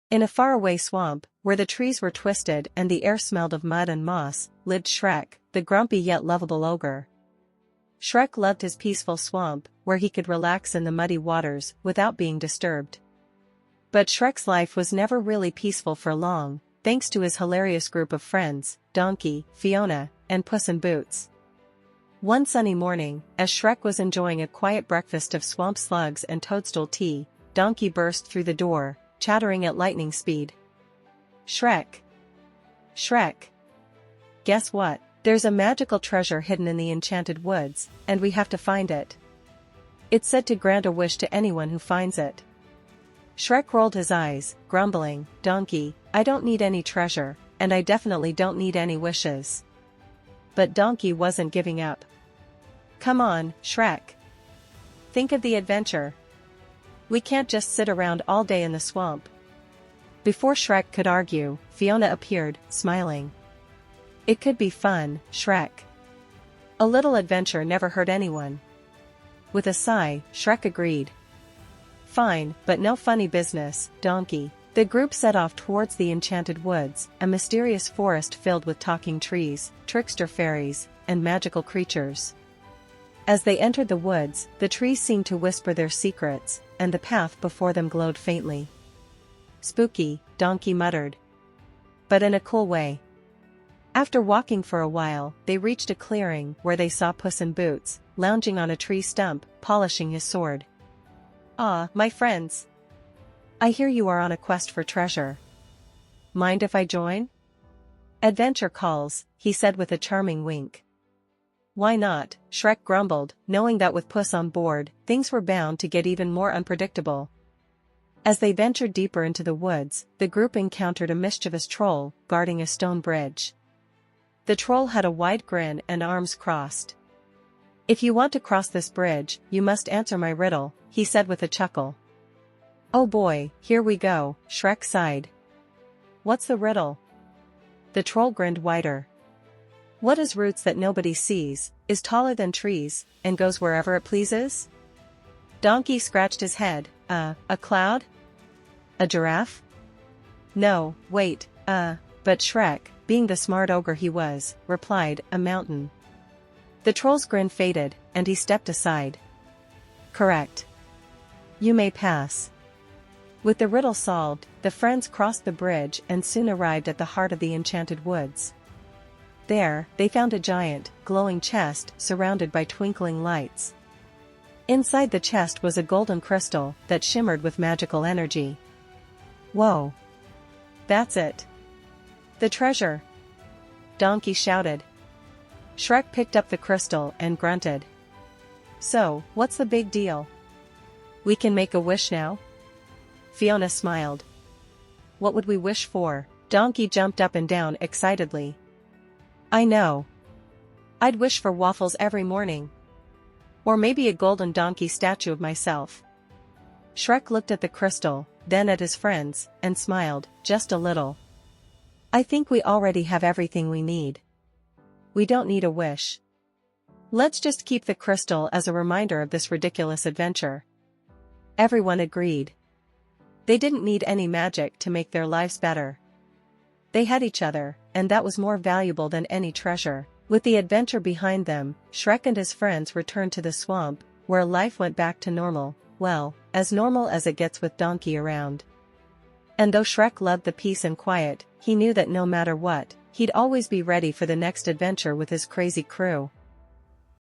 In a faraway swamp, where the trees were twisted and the air smelled of mud and moss, lived Shrek, the grumpy yet lovable ogre. Shrek loved his peaceful swamp, where he could relax in the muddy waters without being disturbed. But Shrek's life was never really peaceful for long, thanks to his hilarious group of friends, Donkey, Fiona, and Puss in Boots. One sunny morning, as Shrek was enjoying a quiet breakfast of swamp slugs and toadstool tea, Donkey burst through the door, chattering at lightning speed. "Shrek! Shrek! Guess what? There's a magical treasure hidden in the enchanted woods, and we have to find it. It's said to grant a wish to anyone who finds it." Shrek rolled his eyes, grumbling, "Donkey, I don't need any treasure, and I definitely don't need any wishes." But Donkey wasn't giving up. "Come on, Shrek. Think of the adventure. We can't just sit around all day in the swamp." Before Shrek could argue, Fiona appeared, smiling. "It could be fun, Shrek. A little adventure never hurt anyone." With a sigh, Shrek agreed. "Fine, but no funny business, Donkey." The group set off towards the enchanted woods, a mysterious forest filled with talking trees, trickster fairies, and magical creatures. As they entered the woods, the trees seemed to whisper their secrets, and the path before them glowed faintly. "Spooky," Donkey muttered. But in a cool way. After walking for a while, they reached a clearing where they saw Puss in Boots, lounging on a tree stump, polishing his sword. "Ah, my friends! I hear you are on a quest for treasure. Mind if I join?" "Adventure calls," he said with a charming wink. "Why not?" Shrek grumbled, knowing that with Puss on board, things were bound to get even more unpredictable. As they ventured deeper into the woods, the group encountered a mischievous troll, guarding a stone bridge. The troll had a wide grin and arms crossed. "If you want to cross this bridge, you must answer my riddle," he said with a chuckle. "Oh boy, here we go," Shrek sighed. "What's the riddle?" The troll grinned wider. "What is roots that nobody sees, is taller than trees, and goes wherever it pleases?" Donkey scratched his head. A cloud? A giraffe? No, wait, but Shrek, being the smart ogre he was, replied, "A mountain." The troll's grin faded, and he stepped aside. "Correct. You may pass." With the riddle solved, the friends crossed the bridge and soon arrived at the heart of the enchanted woods. There, they found a giant, glowing chest surrounded by twinkling lights. Inside the chest was a golden crystal that shimmered with magical energy. "Whoa! That's it! The treasure!" Donkey shouted. Shrek picked up the crystal and grunted. "So, what's the big deal? We can make a wish now?" Fiona smiled. "What would we wish for?" Donkey jumped up and down excitedly. "I know. I'd wish for waffles every morning. Or maybe a golden donkey statue of myself." Shrek looked at the crystal, then at his friends, and smiled, just a little. "I think we already have everything we need. We don't need a wish. Let's just keep the crystal as a reminder of this ridiculous adventure." Everyone agreed. They didn't need any magic to make their lives better. They had each other, and that was more valuable than any treasure. With the adventure behind them, Shrek and his friends returned to the swamp, where life went back to normal, well, as normal as it gets with Donkey around. And though Shrek loved the peace and quiet, he knew that no matter what, he'd always be ready for the next adventure with his crazy crew.